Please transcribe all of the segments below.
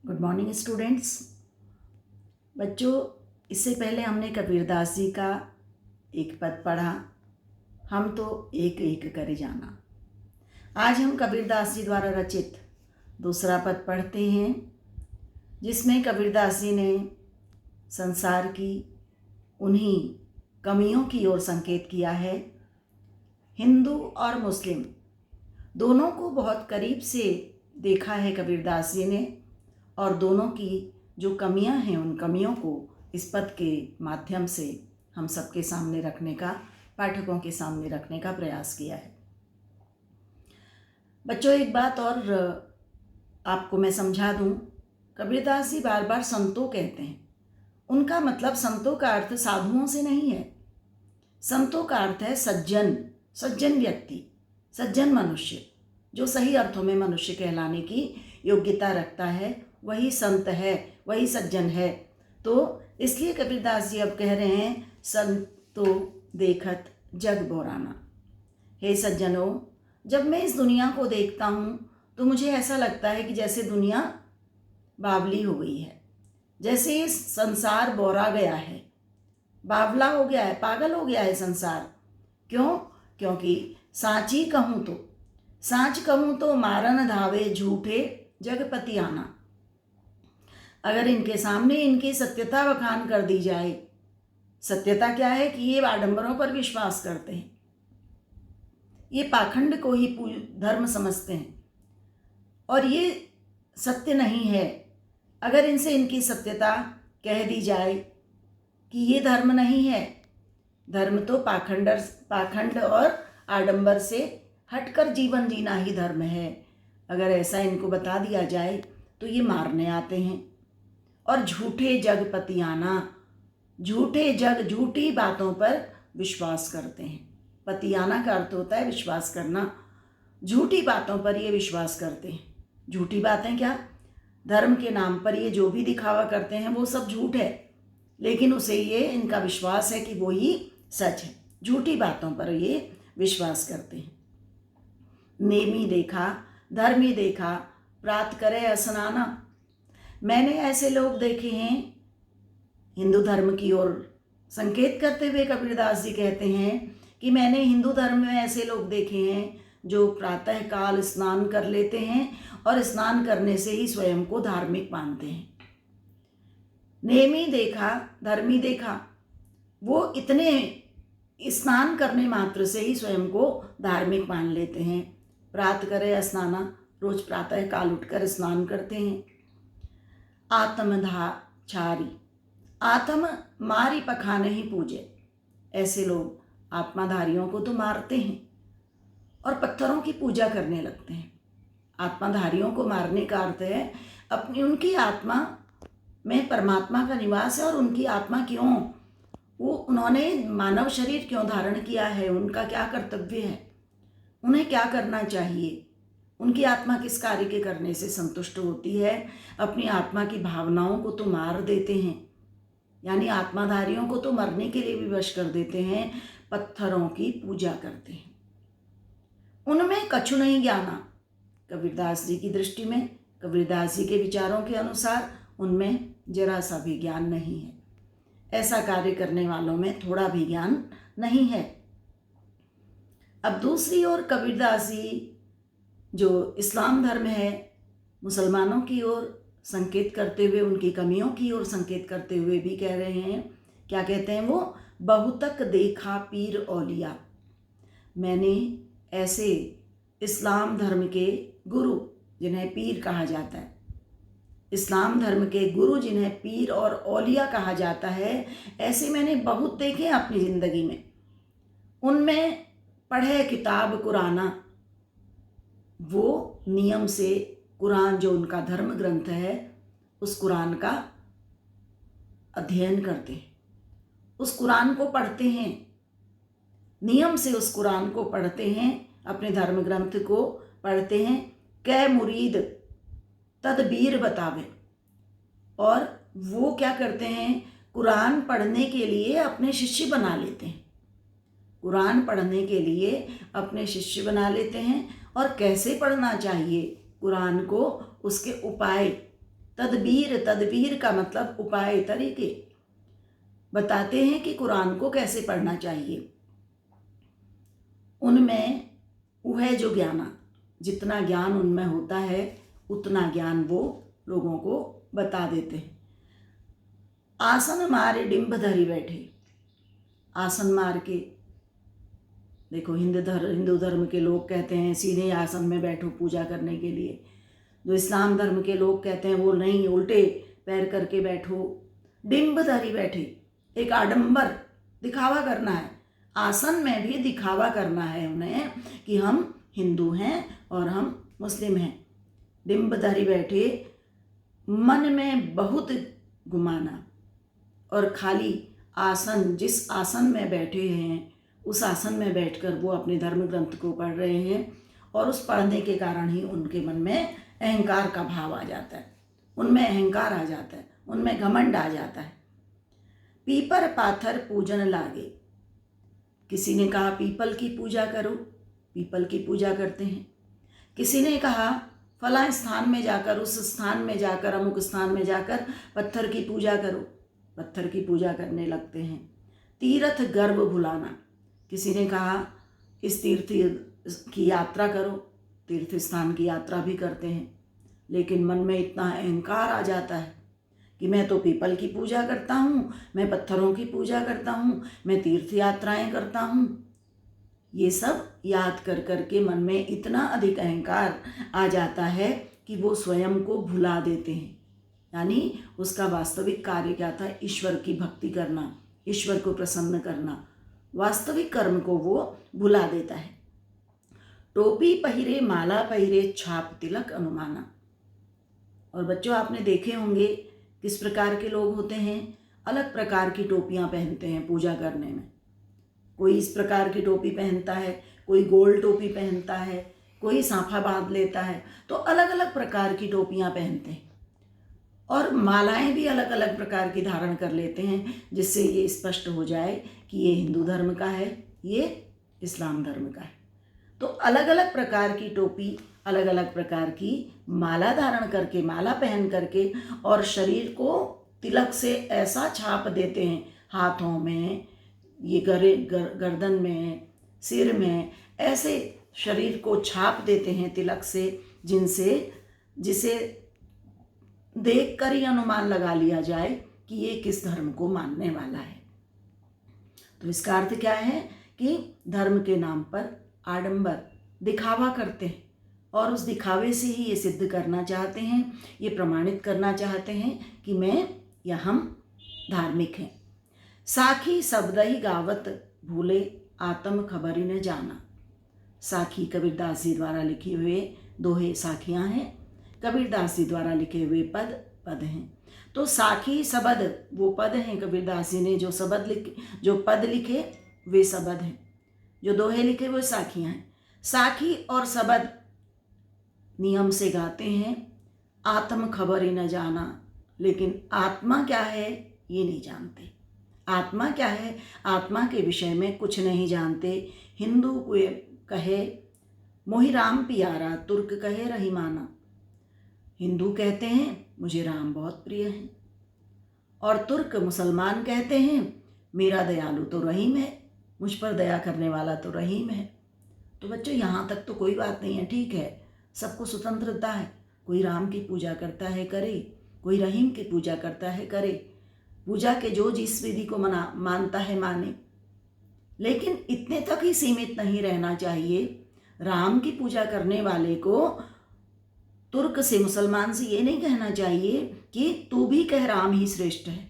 Good morning students. बच्चों, इससे पहले हमने कबीरदास जी का एक पद पढ़ा, हम तो एक एक करे जाना। आज हम कबीरदास जी द्वारा रचित दूसरा पद पढ़ते हैं, जिसमें कबीरदास जी ने संसार की उन्हीं कमियों की ओर संकेत किया है। हिंदू और मुस्लिम दोनों को बहुत करीब से देखा है कबीरदास जी ने, और दोनों की जो कमियां हैं उन कमियों को इस पद के माध्यम से हम सबके सामने रखने का, पाठकों के सामने रखने का प्रयास किया है। बच्चों, एक बात और आपको मैं समझा दूं। कबीरदास जी बार बार संतों कहते हैं। उनका मतलब संतों का अर्थ साधुओं से नहीं है। संतों का अर्थ है सज्जन, सज्जन व्यक्ति, सज्जन मनुष्य। जो सही अर्थों में मनुष्य कहलाने की योग्यता रखता है वही संत है, वही सज्जन है। तो इसलिए कबीरदास जी अब कह रहे हैं, संतो देखत जग बोराना। हे सज्जनों, जब मैं इस दुनिया को देखता हूँ तो मुझे ऐसा लगता है कि जैसे दुनिया बावली हो गई है, जैसे ये संसार बोरा गया है, बावला हो गया है, पागल हो गया है संसार। क्यों? क्योंकि साँच कहूँ तो मारन धावे झूठे जगपति आना। अगर इनके सामने इनकी सत्यता बखान कर दी जाए, सत्यता क्या है कि ये आडंबरों पर विश्वास करते हैं, ये पाखंड को ही धर्म समझते हैं और ये सत्य नहीं है। अगर इनसे इनकी सत्यता कह दी जाए कि ये धर्म नहीं है, धर्म तो पाखंड और आडंबर से हटकर जीवन जीना ही धर्म है, अगर ऐसा इनको बता दिया जाए तो ये मारने आते हैं। और झूठे जग पतियाना, झूठे जग, झूठी बातों पर विश्वास करते हैं। पतियाना का अर्थ होता है विश्वास करना। झूठी बातों पर ये विश्वास करते हैं। झूठी बातें क्या? धर्म के नाम पर ये जो भी दिखावा करते हैं वो सब झूठ है, लेकिन उसे ये इनका विश्वास है कि वो ही सच है। झूठी बातों पर ये विश्वास करते हैं। नेमी देखा, धर्मी देखा, प्रात करे स्नाना। मैंने ऐसे लोग देखे हैं, हिंदू धर्म की ओर संकेत करते हुए कबीरदास जी कहते हैं कि मैंने हिंदू धर्म में ऐसे लोग देखे हैं जो प्रातः काल स्नान कर लेते हैं और स्नान करने से ही स्वयं को धार्मिक मानते हैं। नेमी देखा, धर्मी देखा, वो इतने स्नान करने मात्र से ही स्वयं को धार्मिक मान लेते हैं। प्रात करे स्नाना, रोज प्रातः काल उठकर स्नान करते हैं। आत्मधाचारी, आत्म मारी पखाने ही पूजे। ऐसे लोग आत्माधारियों को तो मारते हैं और पत्थरों की पूजा करने लगते हैं। आत्माधारियों को मारने का अर्थ है अपनी, उनकी आत्मा में परमात्मा का निवास है और उनकी आत्मा क्यों, वो उन्होंने मानव शरीर क्यों धारण किया है, उनका क्या कर्तव्य है, उन्हें क्या करना चाहिए, उनकी आत्मा किस कार्य के करने से संतुष्ट होती है। अपनी आत्मा की भावनाओं को तो मार देते हैं, यानी आत्माधारियों को तो मरने के लिए विवश कर देते हैं, पत्थरों की पूजा करते हैं। उनमें कछु नहीं ज्ञाना। कबीरदास जी की दृष्टि में, कबीरदास जी के विचारों के अनुसार उनमें जरा सा भी ज्ञान नहीं है। ऐसा कार्य करने वालों में थोड़ा भी ज्ञान नहीं है। अब दूसरी ओर कबीरदास जी जो इस्लाम धर्म है, मुसलमानों की ओर संकेत करते हुए, उनकी कमियों की ओर संकेत करते हुए भी कह रहे हैं। क्या कहते हैं वो? बहुतक देखा पीर औलिया। मैंने ऐसे इस्लाम धर्म के गुरु, जिन्हें पीर कहा जाता है, इस्लाम धर्म के गुरु जिन्हें पीर और औलिया कहा जाता है, ऐसे मैंने बहुत देखे अपनी ज़िंदगी में। उनमें पढ़े किताब कुराना, वो नियम से कुरान, जो उनका धर्म ग्रंथ है, उस कुरान का अध्ययन करते हैं, उस कुरान को पढ़ते हैं, नियम से उस कुरान को पढ़ते हैं, अपने धर्म ग्रंथ को पढ़ते हैं। कै मुरीद तदबीर बतावे, और वो क्या करते हैं, कुरान पढ़ने के लिए अपने शिष्य बना लेते हैं। कुरान पढ़ने के लिए अपने शिष्य बना लेते हैं। और कैसे पढ़ना चाहिए कुरान को, उसके उपाय, तदबीर का मतलब उपाय, तरीके बताते हैं कि कुरान को कैसे पढ़ना चाहिए। उनमें वह जो ज्ञाना, जितना ज्ञान उनमें होता है उतना ज्ञान वो लोगों को बता देते हैं। आसन मारे डिंब धरी बैठे, आसन मार के देखो, हिंदू धर्म के लोग कहते हैं सीधे आसन में बैठो पूजा करने के लिए। जो इस्लाम धर्म के लोग कहते हैं वो नहीं, उल्टे पैर करके बैठो। डिंब धरी बैठे, एक आडंबर, दिखावा करना है। आसन में भी दिखावा करना है उन्हें कि हम हिंदू हैं और हम मुस्लिम हैं। डिंब धरी बैठे, मन में बहुत गुमाना, और खाली आसन, जिस आसन में बैठे हैं उस आसन में बैठकर वो अपने धर्म ग्रंथ को पढ़ रहे हैं, और उस पढ़ने के कारण ही उनके मन में अहंकार का भाव आ जाता है, उनमें अहंकार आ जाता है, उनमें घमंड आ जाता है। पीपर पाथर पूजन लागे, किसी ने कहा पीपल की पूजा करो, पीपल की पूजा करते हैं। किसी ने कहा फला स्थान में जाकर, उस स्थान में जाकर, अमुक स्थान में जाकर पत्थर की पूजा करो, पत्थर की पूजा करने लगते हैं। तीर्थ गर्व भुलाना, किसी ने कहा इस तीर्थ की यात्रा करो, तीर्थ स्थान की यात्रा भी करते हैं, लेकिन मन में इतना अहंकार आ जाता है कि मैं तो पीपल की पूजा करता हूँ, मैं पत्थरों की पूजा करता हूँ, मैं तीर्थ यात्राएं करता हूँ। ये सब याद कर कर के मन में इतना अधिक अहंकार आ जाता है कि वो स्वयं को भुला देते हैं। यानी उसका वास्तविक कार्य क्या था? ईश्वर की भक्ति करना, ईश्वर को प्रसन्न करना, वास्तविक कर्म को वो भुला देता है। टोपी पहिरे माला पहिरे छाप तिलक अनुमाना। और बच्चों, आपने देखे होंगे किस प्रकार के लोग होते हैं, अलग प्रकार की टोपियां पहनते हैं पूजा करने में। कोई इस प्रकार की टोपी पहनता है, कोई गोल टोपी पहनता है, कोई सांफा बांध लेता है, तो अलग अलग प्रकार की टोपियां पहनते हैं। और मालाएं भी अलग अलग प्रकार की धारण कर लेते हैं, जिससे ये स्पष्ट हो जाए कि ये हिंदू धर्म का है, ये इस्लाम धर्म का है। तो अलग अलग प्रकार की टोपी, अलग अलग प्रकार की माला धारण करके, माला पहन करके, और शरीर को तिलक से ऐसा छाप देते हैं, हाथों में, ये गर्दन में, सिर में, ऐसे शरीर को छाप देते हैं तिलक से, जिसे देख कर ही अनुमान लगा लिया जाए कि ये किस धर्म को मानने वाला है। तो इसका अर्थ क्या है कि धर्म के नाम पर आडंबर, दिखावा करते हैं, और उस दिखावे से ही ये सिद्ध करना चाहते हैं, ये प्रमाणित करना चाहते हैं कि मैं या हम धार्मिक हैं। साखी शब्दहि गावत भूले आत्म खबरी न जाना। साखी कबीरदास जी द्वारा लिखे हुए दोहे साखियाँ हैं, कबीरदास जी द्वारा लिखे हुए पद हैं। तो साखी शब्द वो पद हैं, कबीरदास जी ने जो पद लिखे वे शब्द हैं, जो दोहे लिखे वो साखियाँ हैं। साखी और शब्द नियम से गाते हैं, आत्म खबर ही न जाना, लेकिन आत्मा क्या है ये नहीं जानते। आत्मा क्या है, आत्मा के विषय में कुछ नहीं जानते। हिंदू को कहे मोहि राम प्यारा, तुर्क कहे रहीमाना। हिंदू कहते हैं मुझे राम बहुत प्रिय है, और तुर्क मुसलमान कहते हैं मेरा दयालु तो रहीम है, मुझ पर दया करने वाला तो रहीम है। तो बच्चों, यहाँ तक तो कोई बात नहीं है, ठीक है, सबको स्वतंत्रता है। कोई राम की पूजा करता है करे, कोई रहीम की पूजा करता है करे, पूजा के जो जिस विधि को मानता है माने, लेकिन इतने तक ही सीमित नहीं रहना चाहिए। राम की पूजा करने वाले को तुर्क से, मुसलमान से ये नहीं कहना चाहिए कि तू भी कह राम ही श्रेष्ठ है,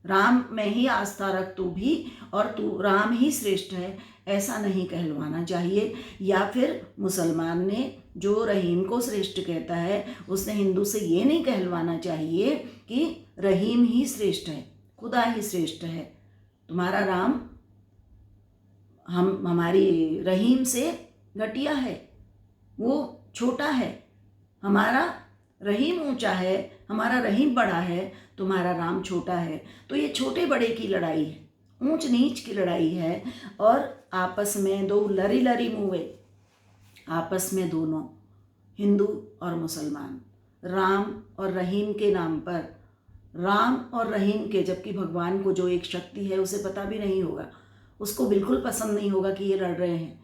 राम में ही आस्था रख तू भी, और तू राम ही श्रेष्ठ है, ऐसा नहीं कहलवाना चाहिए। या फिर मुसलमान ने जो रहीम को श्रेष्ठ कहता है, उसने हिंदू से ये नहीं कहलवाना चाहिए कि रहीम ही श्रेष्ठ है, खुदा ही श्रेष्ठ है, तुम्हारा राम हमारी रहीम से घटिया है, वो छोटा है, हमारा रहीम ऊंचा है, हमारा रहीम बड़ा है, तुम्हारा राम छोटा है। तो ये छोटे बड़े की लड़ाई है, ऊंच नीच की लड़ाई है, और आपस में दो लरी मुँहे, आपस में दोनों हिंदू और मुसलमान राम और रहीम के नाम पर, राम और रहीम के, जबकि भगवान को जो एक शक्ति है उसे पता भी नहीं होगा, उसको बिल्कुल पसंद नहीं होगा कि ये लड़ रहे हैं।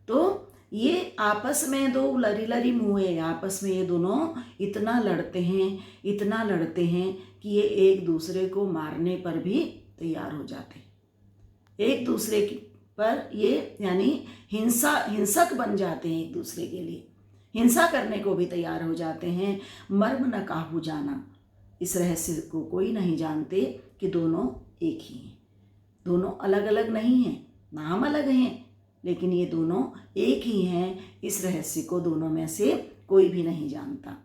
तो ये आपस में दो लरी लरी मुँहे, आपस में ये दोनों इतना लड़ते हैं कि ये एक दूसरे को मारने पर भी तैयार हो जाते हैं। एक दूसरे पर ये यानी हिंसक बन जाते हैं, एक दूसरे के लिए हिंसा करने को भी तैयार हो जाते हैं। मर्म न काहू जाना, इस रहस्य को कोई नहीं जानते कि दोनों एक ही हैं, दोनों अलग अलग नहीं हैं, नाम अलग हैं लेकिन ये दोनों एक ही हैं। इस रहस्य को दोनों में से कोई भी नहीं जानता।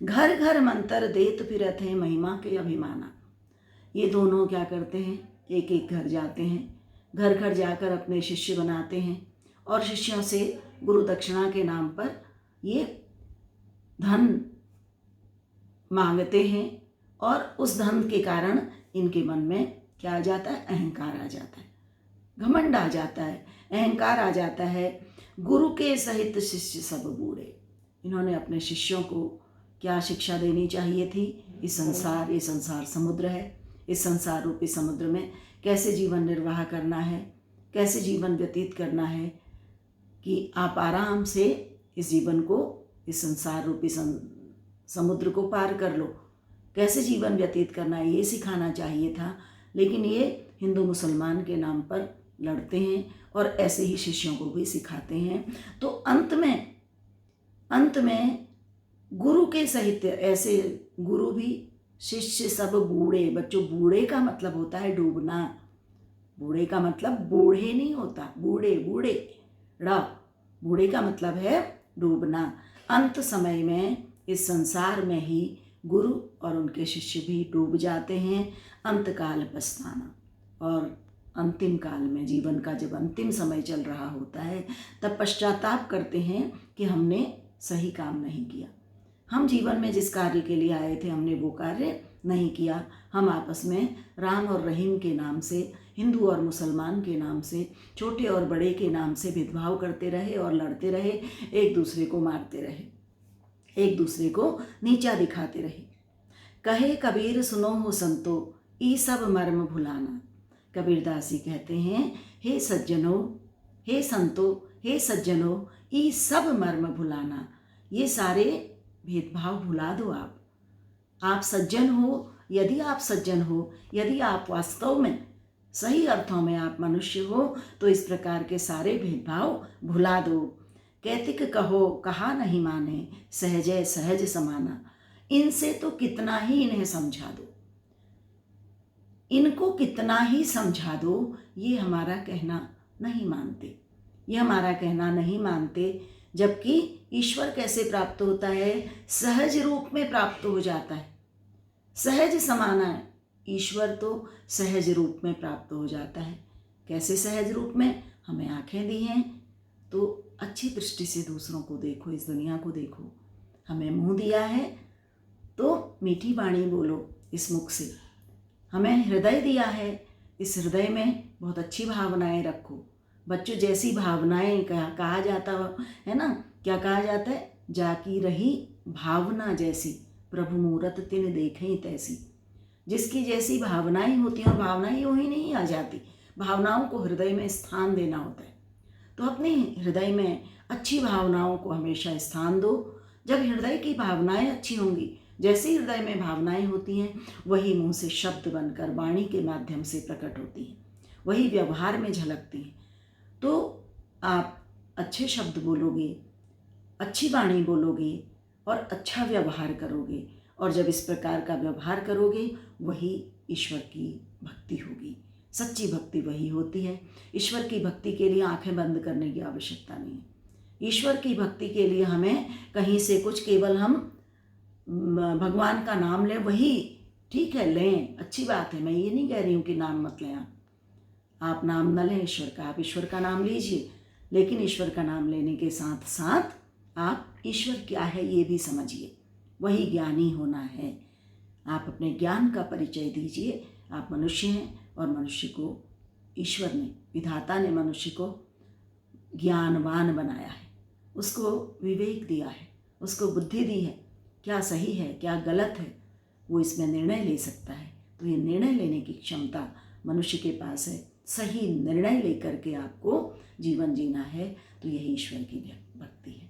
घर घर मंत्र देत फिरत है महिमा के अभिमाना, ये दोनों क्या करते हैं, एक एक घर जाते हैं, घर घर जाकर अपने शिष्य बनाते हैं और शिष्यों से गुरु दक्षिणा के नाम पर ये धन मांगते हैं और उस धन के कारण इनके मन में क्या आ जाता है, अहंकार आ जाता है, घमंड आ जाता है, अहंकार आ जाता है। गुरु के सहित शिष्य सब बूढ़े, इन्होंने अपने शिष्यों को क्या शिक्षा देनी चाहिए थी, ये संसार समुद्र है, इस संसार रूपी समुद्र में कैसे जीवन निर्वाह करना है, कैसे जीवन व्यतीत करना है कि आप आराम से इस जीवन को, इस संसार रूपी समुद्र को पार कर लो, कैसे जीवन व्यतीत करना है ये सिखाना चाहिए था। लेकिन ये हिंदू मुसलमान के नाम पर लड़ते हैं और ऐसे ही शिष्यों को भी सिखाते हैं। तो अंत में गुरु के सहित ऐसे गुरु भी शिष्य सब बूढ़े, बच्चों बूढ़े का मतलब होता है डूबना, बूढ़े का मतलब बूढ़े नहीं होता, बूढ़े बूढ़े का मतलब है डूबना। अंत समय में इस संसार में ही गुरु और उनके शिष्य भी डूब जाते हैं। अंतकाल पछताना, और अंतिम काल में जीवन का जब अंतिम समय चल रहा होता है तब पश्चाताप करते हैं कि हमने सही काम नहीं किया, हम जीवन में जिस कार्य के लिए आए थे हमने वो कार्य नहीं किया। हम आपस में राम और रहीम के नाम से, हिंदू और मुसलमान के नाम से, छोटे और बड़े के नाम से भेदभाव करते रहे और लड़ते रहे, एक दूसरे को मारते रहे, एक दूसरे को नीचा दिखाते रहे। कहे कबीर सुनो हो संतो ई सब मर्म भुलाना, कबीरदास जी कहते हैं हे सज्जनों, हे संतो, हे सज्जनों, ई सब मर्म भुलाना, ये सारे भेदभाव भुला दो। आप सज्जन हो, यदि आप सज्जन हो, यदि आप वास्तव में सही अर्थों में आप मनुष्य हो तो इस प्रकार के सारे भेदभाव भुला दो। कैतिक कहो कहा नहीं माने, सहजय सहज समाना, इनसे तो कितना ही इन्हें समझा दो, इनको कितना ही समझा दो, ये हमारा कहना नहीं मानते, ये हमारा कहना नहीं मानते। जबकि ईश्वर कैसे प्राप्त होता है, सहज रूप में प्राप्त हो जाता है, सहज समाना है, ईश्वर तो सहज रूप में प्राप्त हो जाता है। कैसे सहज रूप में, हमें आंखें दी हैं तो अच्छी दृष्टि से दूसरों को देखो, इस दुनिया को देखो, हमें मुंह दिया है तो मीठी वाणी बोलो इस मुख से, हमें हृदय दिया है, इस हृदय में बहुत अच्छी भावनाएं रखो। बच्चों जैसी भावनाएं कहा जाता है ना, क्या कहा जाता है, जाकी रही भावना जैसी प्रभु मूरत तिन देखें तैसी। जिसकी जैसी भावनाएं होती हैं, और भावनाएं यूं ही नहीं आ जाती, भावनाओं को हृदय में स्थान देना होता है। तो अपने हृदय में अच्छी भावनाओं को हमेशा स्थान दो। जब हृदय की भावनाएं अच्छी होंगी, जैसी हृदय में भावनाएं होती हैं वही मुंह से शब्द बनकर वाणी के माध्यम से प्रकट होती हैं, वही व्यवहार में झलकती हैं। तो आप अच्छे शब्द बोलोगे, अच्छी वाणी बोलोगे और अच्छा व्यवहार करोगे, और जब इस प्रकार का व्यवहार करोगे वही ईश्वर की भक्ति होगी। सच्ची भक्ति वही होती है। ईश्वर की भक्ति के लिए आंखें बंद करने की आवश्यकता नहीं है। ईश्वर की भक्ति के लिए हमें कहीं से कुछ, केवल हम भगवान का नाम लें, वही ठीक है, लें, अच्छी बात है, मैं ये नहीं कह रही हूँ कि नाम मत लें, आप नाम न लें ईश्वर का, आप ईश्वर का नाम लीजिए, लेकिन ईश्वर का नाम लेने के साथ साथ आप ईश्वर क्या है ये भी समझिए, वही ज्ञानी होना है। आप अपने ज्ञान का परिचय दीजिए, आप मनुष्य हैं और मनुष्य को ईश्वर ने, विधाता ने मनुष्य को ज्ञानवान बनाया है, उसको विवेक दिया है, उसको बुद्धि दी है, क्या सही है क्या गलत है, वो इसमें निर्णय ले सकता है। तो ये निर्णय लेने की क्षमता मनुष्य के पास है। सही निर्णय लेकर के आपको जीवन जीना है, तो यही ईश्वर की भक्ति है।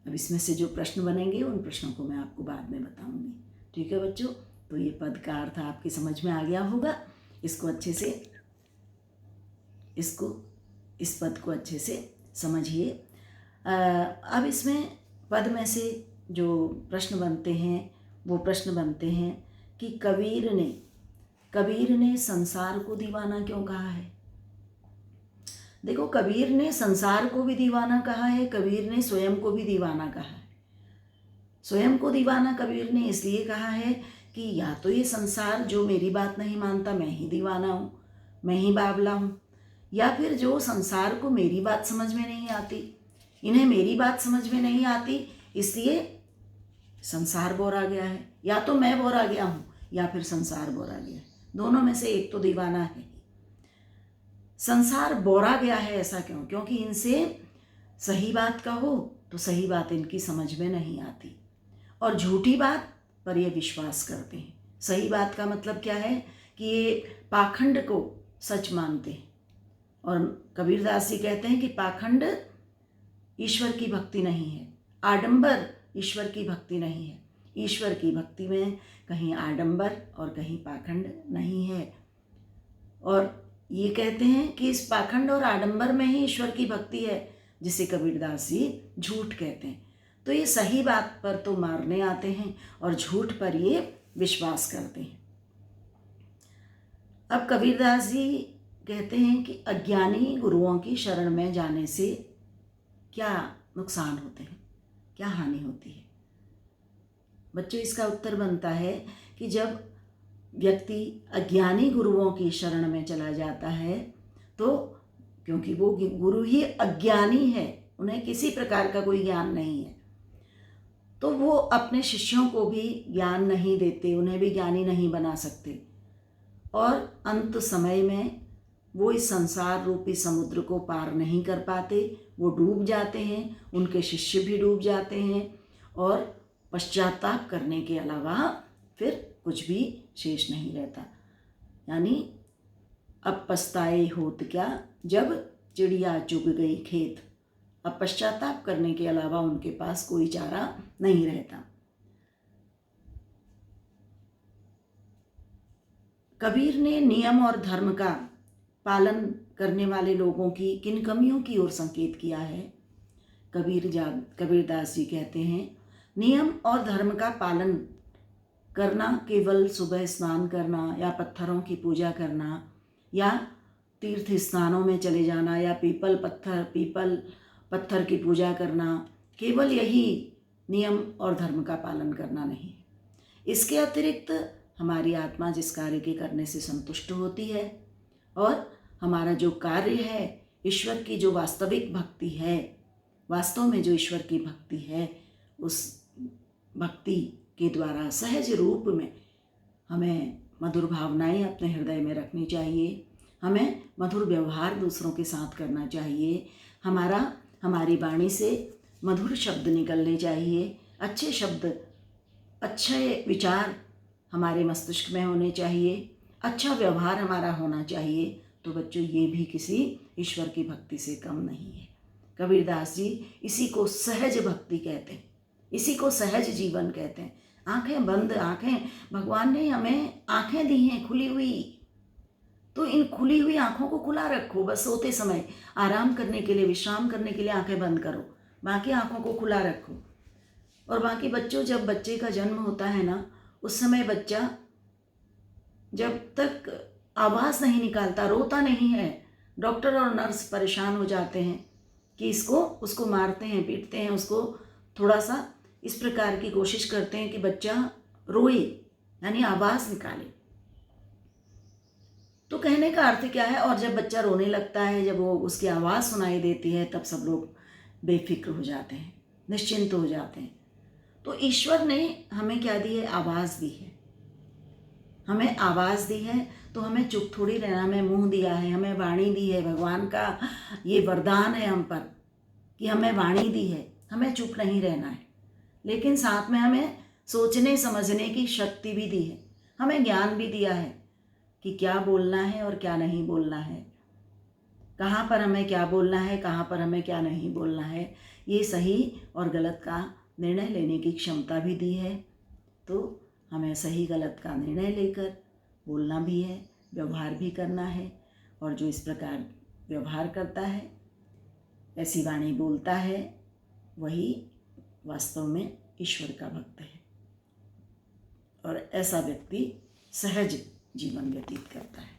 अब इसमें से जो प्रश्न बनेंगे उन प्रश्नों को मैं आपको बाद में बताऊंगी। ठीक है बच्चों, तो ये पद का अर्थ आपकी समझ में आ गया होगा। इसको अच्छे से इस पद को अच्छे से समझिए। अब इसमें पद में से जो प्रश्न बनते हैं वो प्रश्न बनते हैं कि कबीर ने संसार को दीवाना क्यों कहा है। देखो, कबीर ने संसार को भी दीवाना कहा है, कबीर ने स्वयं को भी दीवाना कहा है। स्वयं को दीवाना कबीर ने इसलिए कहा है कि या तो ये संसार जो मेरी बात नहीं मानता, मैं ही दीवाना हूँ, मैं ही बावला हूँ, या फिर जो संसार को मेरी बात समझ में नहीं आती, इन्हें मेरी बात समझ में नहीं आती, इसलिए संसार बोरा गया है। या तो मैं बोरा गया हूँ या फिर संसार बोरा गया है, दोनों में से एक तो दीवाना है। संसार बोरा गया है ऐसा क्यों? क्योंकि इनसे सही बात कहो तो सही बात इनकी समझ में नहीं आती, और झूठी बात पर ये विश्वास करते हैं। सही बात का मतलब क्या है कि ये पाखंड को सच मानते हैं। और कबीरदास जी कहते हैं कि पाखंड ईश्वर की भक्ति नहीं है, आडंबर ईश्वर की भक्ति नहीं है। ईश्वर की भक्ति में कहीं आडंबर और कहीं पाखंड नहीं है। और ये कहते हैं कि इस पाखंड और आडंबर में ही ईश्वर की भक्ति है, जिसे कबीरदास जी झूठ कहते हैं। तो ये सही बात पर तो मारने आते हैं और झूठ पर ये विश्वास करते हैं। अब कबीरदास जी कहते हैं कि अज्ञानी गुरुओं की शरण में जाने से क्या नुकसान होते हैं, क्या हानि होती है। बच्चों, इसका उत्तर बनता है कि जब व्यक्ति अज्ञानी गुरुओं की शरण में चला जाता है, तो क्योंकि वो गुरु ही अज्ञानी है, उन्हें किसी प्रकार का कोई ज्ञान नहीं है, तो वो अपने शिष्यों को भी ज्ञान नहीं देते, उन्हें भी ज्ञानी नहीं बना सकते। और अंत समय में वो इस संसार रूपी समुद्र को पार नहीं कर पाते, वो डूब जाते हैं, उनके शिष्य भी डूब जाते हैं, और पश्चाताप करने के अलावा फिर कुछ भी शेष नहीं रहता। यानी अब पछताए होत क्या, जब चिड़िया चुग गई खेत। अब पश्चाताप करने के अलावा उनके पास कोई चारा नहीं रहता। कबीर ने नियम और धर्म का पालन करने वाले लोगों की किन कमियों की ओर संकेत किया है। कबीरदास जी कहते हैं, नियम और धर्म का पालन करना केवल सुबह स्नान करना या पत्थरों की पूजा करना या तीर्थ स्थानों में चले जाना या पीपल पत्थर की पूजा करना, केवल यही नियम और धर्म का पालन करना नहीं। इसके अतिरिक्त हमारी आत्मा जिस कार्य के करने से संतुष्ट होती है और हमारा जो कार्य है, ईश्वर की जो वास्तविक भक्ति है, वास्तव में जो ईश्वर की भक्ति है, उस भक्ति के द्वारा सहज रूप में हमें मधुर भावनाएं अपने हृदय में रखनी चाहिए, हमें मधुर व्यवहार दूसरों के साथ करना चाहिए, हमारी वाणी से मधुर शब्द निकलने चाहिए, अच्छे शब्द, अच्छे विचार हमारे मस्तिष्क में होने चाहिए, अच्छा व्यवहार हमारा होना चाहिए। तो बच्चों, ये भी किसी ईश्वर की भक्ति से कम नहीं है। कबीरदास जी इसी को सहज भक्ति कहते हैं, इसी को सहज जीवन कहते हैं। आंखें बंद, भगवान ने हमें आंखें दी हैं खुली हुई, तो इन खुली हुई आंखों को खुला रखो। बस सोते समय आराम करने के लिए, विश्राम करने के लिए आंखें बंद करो, बाकी आंखों को खुला रखो। और बाकी बच्चों, जब बच्चे का जन्म होता है ना, उस समय बच्चा जब तक आवाज़ नहीं निकालता, रोता नहीं है, डॉक्टर और नर्स परेशान हो जाते हैं कि उसको मारते हैं, पीटते हैं, उसको थोड़ा सा इस प्रकार की कोशिश करते हैं कि बच्चा रोए, यानी आवाज़ निकाले। तो कहने का अर्थ क्या है, और जब बच्चा रोने लगता है, जब वो उसकी आवाज़ सुनाई देती है, तब सब लोग बेफिक्र हो जाते हैं, निश्चिंत हो जाते हैं। तो ईश्वर ने हमें क्या दी है? आवाज़ दी है। हमें आवाज़ दी है तो हमें चुप थोड़ी रहना, हमें मुंह दिया है, हमें वाणी दी है। भगवान का ये वरदान है हम पर कि हमें वाणी दी है, हमें चुप नहीं रहना है, लेकिन साथ में हमें सोचने समझने की शक्ति भी दी है, हमें ज्ञान भी दिया है कि क्या बोलना है और क्या नहीं बोलना है, कहाँ पर हमें क्या बोलना है, कहाँ पर हमें क्या नहीं बोलना है। ये सही और गलत का निर्णय लेने की क्षमता भी दी है। तो हमें सही गलत का निर्णय लेकर बोलना भी है, व्यवहार भी करना है। और जो इस प्रकार व्यवहार करता है, ऐसी वाणी बोलता है, वही वास्तव में ईश्वर का भक्त है। और ऐसा व्यक्ति सहज जीवन व्यतीत करता है।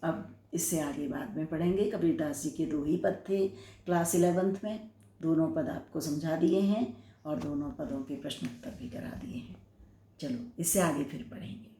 अब इससे आगे बाद में पढ़ेंगे। कबीरदास जी के 2 ही पद थे क्लास 11th में। दोनों पद आपको समझा दिए हैं और दोनों पदों के प्रश्नोत्तर भी करा दिए हैं। चलो इससे आगे फिर पढ़ेंगे।